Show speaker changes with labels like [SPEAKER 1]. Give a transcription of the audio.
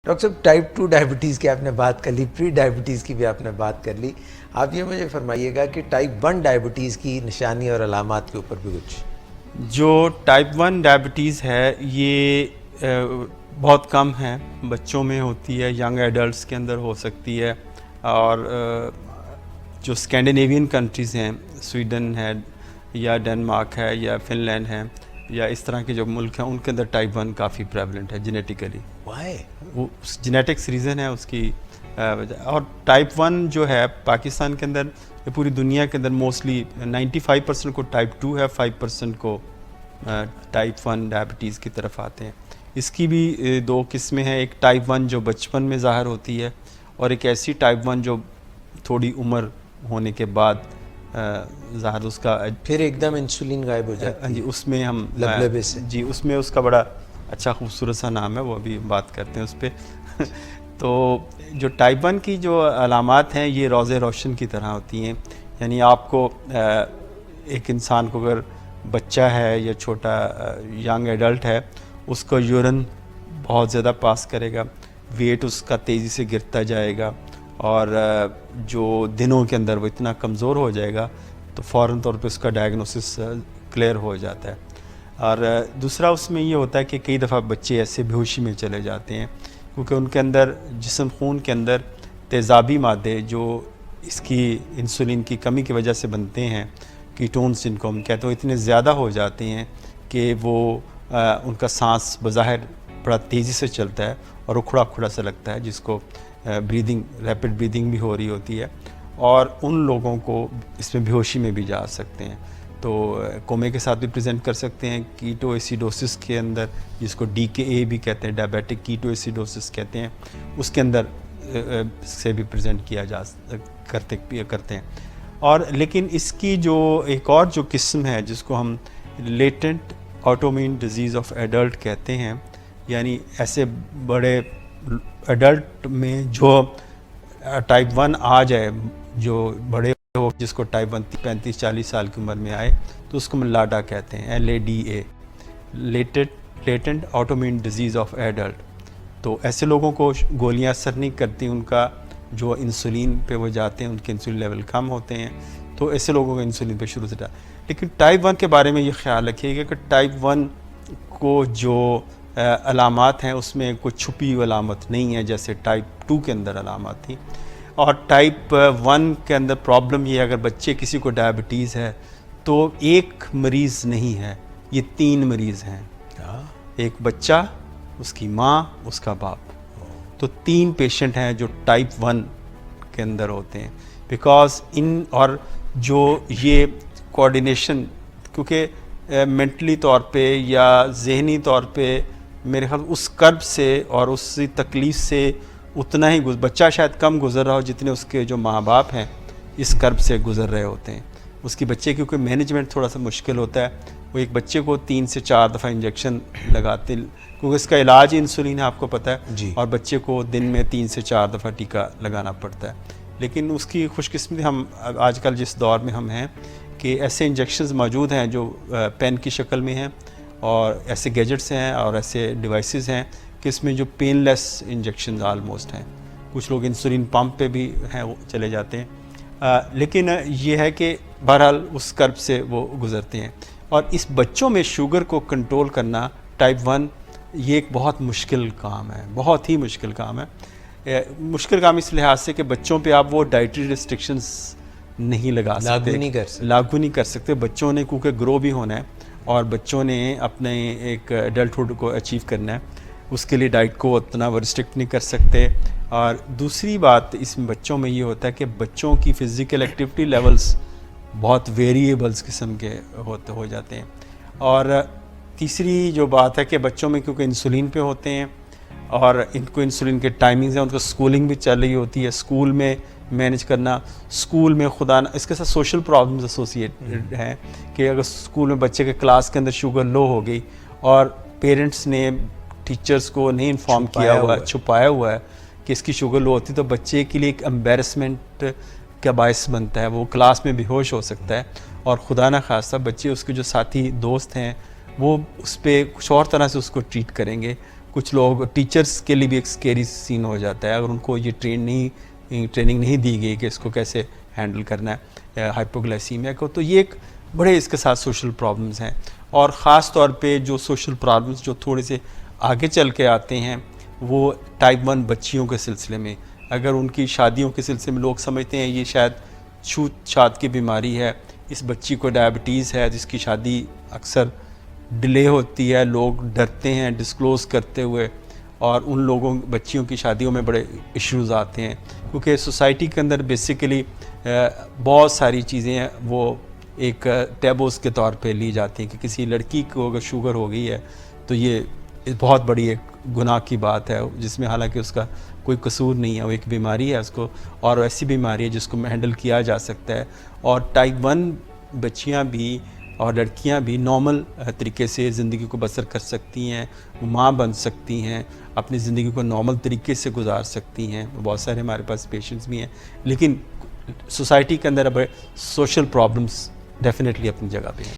[SPEAKER 1] Doctor साहब, type 2 diabetes की आपने बात कर ली, प्री डायबिटीज़ की भी आपने बात कर ली। आप ये मुझे फरमाइएगा कि टाइप 1 डायबिटीज़ की निशानी और अलामात के ऊपर भी कुछ।
[SPEAKER 2] जो टाइप 1 डायबिटीज़ है ये बहुत कम है, बच्चों में होती है, यंग एडल्ट्स के अंदर हो सकती है। और जो स्कैंडिनेवियन कंट्रीज़ हैं, स्वीडन है या डेनमार्क है या फिनलैंड है या इस तरह के जो मुल्क हैं, उनके अंदर टाइप 1 काफ़ी प्रेवलेंट है जेनेटिकली।
[SPEAKER 1] वाई?
[SPEAKER 2] वो जेनेटिक्स रीज़न है उसकी वजह। और टाइप 1 जो है पाकिस्तान के अंदर, ये पूरी दुनिया के अंदर मोस्टली 95% को टाइप 2 है, 5% को टाइप 1 डायबिटीज़ की तरफ आते हैं। इसकी भी दो किस्में हैं, एक टाइप 1 जो बचपन में ज़ाहिर होती है और एक ऐसी टाइप 1 जो थोड़ी उम्र होने के बाद ज़ाहिर उसका
[SPEAKER 1] फिर एकदम इंसुलिन गायब हो जाता है।
[SPEAKER 2] जी, उसमें हम
[SPEAKER 1] लबलबे से।
[SPEAKER 2] जी, उसमें उसका बड़ा अच्छा खूबसूरत सा नाम है, वो अभी बात करते हैं उस पर तो जो टाइप 1 की जो अलामात हैं ये रोज़े रोशन की तरह होती हैं। यानी आपको एक इंसान को अगर बच्चा है या छोटा यंग एडल्ट है, उसको यूरिन बहुत ज़्यादा पास करेगा, वेट उसका तेज़ी से गिरता जाएगा और जो दिनों के अंदर वो इतना कमज़ोर हो जाएगा तो फ़ौरन तौर पे उसका डायग्नोसिस क्लियर हो जाता है। और दूसरा उसमें ये होता है कि कई दफ़ा बच्चे ऐसे बेहोशी में चले जाते हैं क्योंकि उनके अंदर जिस्म खून के अंदर तेज़ाबी मादे जो इसकी इंसुलिन की कमी की वजह से बनते हैं, कीटोन्स जिनको हम कहते हैं, इतने ज़्यादा हो जाते हैं कि वो उनका सांस बज़ाहिर बड़ा तेज़ी से चलता है और उखड़ा उखड़ा सा लगता है, जिसको ब्रीदिंग, रैपिड ब्रीदिंग भी हो रही होती है और उन लोगों को इसमें बेहोशी में भी जा सकते हैं। तो कोमे के साथ भी प्रेजेंट कर सकते हैं, कीटो एसिडोसिस के अंदर, जिसको DKA भी कहते हैं, डायबिटिक कीटो एसिडोसिस कहते हैं, उसके अंदर से भी प्रेजेंट किया जा करते हैं। और लेकिन इसकी जो एक और जो किस्म है जिसको हम latent autoimmune disease of adult कहते हैं, यानी ऐसे बड़े एडल्ट में जो टाइप 1 आ जाए, जो बड़े हो, जिसको टाइप 1 35-40 साल की उम्र में आए, तो उसको हम लाडा कहते हैं, LADA, latent autoimmune disease of adult. तो ऐसे लोगों को गोलियां असर नहीं करती, उनका जो इंसुलिन पे वो जाते हैं, उनके इंसुलिन लेवल कम होते हैं, तो ऐसे लोगों को इंसुलिन पे शुरू से डाल। लेकिन टाइप 1 के बारे में ये ख्याल रखिएगा कि टाइप 1 को जो अलामात हैं उसमें कोई छुपी अलामत नहीं है जैसे टाइप 2 के अंदर अलामत थी। और टाइप 1 के अंदर प्रॉब्लम ये है, अगर बच्चे किसी को डायबिटीज़ है तो एक मरीज़ नहीं है, ये 3 मरीज़ हैं। एक बच्चा, उसकी माँ, उसका बाप, तो 3 पेशेंट हैं जो टाइप 1 के अंदर होते हैं। बिकॉज इन और जो ये कोऑर्डिनेशन, क्योंकि मेंटली तौर पे या जहनी तौर पे मेरे ख्याल उस कर्ब से और उसी तकलीफ़ से उतना ही बच्चा शायद कम गुजर रहा हो जितने उसके जो माँ बाप हैं इस कर्ब से गुजर रहे होते हैं। उसकी बच्चे क्योंकि मैनेजमेंट थोड़ा सा मुश्किल होता है, वो एक बच्चे को 3 से 4 दफ़ा इंजेक्शन लगाते, क्योंकि इसका इलाज इंसुलिन है, आपको पता है
[SPEAKER 1] जी।
[SPEAKER 2] और बच्चे को दिन में 3 से 4 दफ़ा टीका लगाना पड़ता है। लेकिन उसकी खुशकिस्मती हम आजकल जिस दौर में हम हैं कि ऐसे इंजेक्शंस मौजूद हैं जो पेन की शक्ल में हैं और ऐसे गैजेट्स हैं और ऐसे डिवाइसेस हैं कि इसमें जो पेनलेस इंजेक्शन आलमोस्ट हैं। कुछ लोग इंसुलिन पंप पे भी हैं, वो चले जाते हैं। लेकिन ये है कि बहरहाल उस कर्ब से वो गुज़रते हैं। और इस बच्चों में शुगर को कंट्रोल करना टाइप 1 ये एक बहुत मुश्किल काम है, बहुत ही मुश्किल काम है। मुश्किल काम इस लिहाज से कि बच्चों पे आप वो डाइटरी रिस्ट्रिक्शंस नहीं लगा सकते, लागू नहीं कर सकते। बच्चों ने क्योंकि ग्रो भी होना है और बच्चों ने अपने एक एडल्टहुड को अचीव करना है, उसके लिए डाइट को उतना रिस्ट्रिक्ट नहीं कर सकते। और दूसरी बात इसमें बच्चों में ये होता है कि बच्चों की फ़िज़िकल एक्टिविटी लेवल्स बहुत वेरिएबल्स किस्म के हो जाते हैं। और तीसरी जो बात है कि बच्चों में क्योंकि इंसुलिन पे होते हैं और इनको इंसुलिन के टाइमिंग्स हैं, उनको स्कूलिंग भी चल रही होती है, स्कूल में मैनेज करना, स्कूल में खुदा न इसके साथ सोशल प्रॉब्लम्स एसोसिएटेड हैं कि अगर स्कूल में बच्चे के क्लास के अंदर शुगर लो हो गई और पेरेंट्स ने टीचर्स को नहीं इन्फॉर्म किया हुआ है, छुपाया हुआ है कि इसकी शुगर लो होती, तो बच्चे के लिए एक एम्बेरसमेंट का बायस बनता है, वो क्लास में बेहोश हो सकता है और खुदा न खास्ता बच्चे उसके जो साथी दोस्त हैं वो उस पर कुछ और तरह से उसको ट्रीट करेंगे, कुछ लोग टीचर्स के लिए भी एक स्केरी सीन हो जाता है अगर उनको ये ट्रेनिंग नहीं दी गई कि इसको कैसे हैंडल करना है हाइपोग्लाइसीमिया को। तो ये एक बड़े इसके साथ सोशल प्रॉब्लम्स हैं, और ख़ास तौर पे जो सोशल प्रॉब्लम्स जो थोड़े से आगे चल के आते हैं वो टाइप 1 बच्चियों के सिलसिले में। अगर उनकी शादियों के सिलसिले में लोग समझते हैं ये शायद छूत-छात की बीमारी है, इस बच्ची को डायबिटीज़ है जिसकी शादी अक्सर डिले होती है, लोग डरते हैं डिस्क्लोज़ करते हुए, और उन लोगों बच्चियों की शादियों में बड़े इश्यूज़ आते हैं क्योंकि सोसाइटी के अंदर बेसिकली बहुत सारी चीज़ें वो एक टैबूज़ के तौर पे ली जाती हैं कि किसी लड़की को अगर शुगर हो गई है तो ये बहुत बड़ी एक गुनाह की बात है, जिसमें हालांकि उसका कोई कसूर नहीं है, वो एक बीमारी है उसको, और ऐसी बीमारी है जिसको हैंडल किया जा सकता है। और टाइप 1 बच्चियां भी और लड़कियां भी नॉर्मल तरीके से ज़िंदगी को बसर कर सकती हैं, माँ बन सकती हैं, अपनी ज़िंदगी को नॉर्मल तरीके से गुजार सकती हैं। बहुत सारे हमारे पास पेशेंट्स भी हैं, लेकिन सोसाइटी के अंदर अब सोशल प्रॉब्लम्स डेफिनेटली अपनी जगह पे हैं।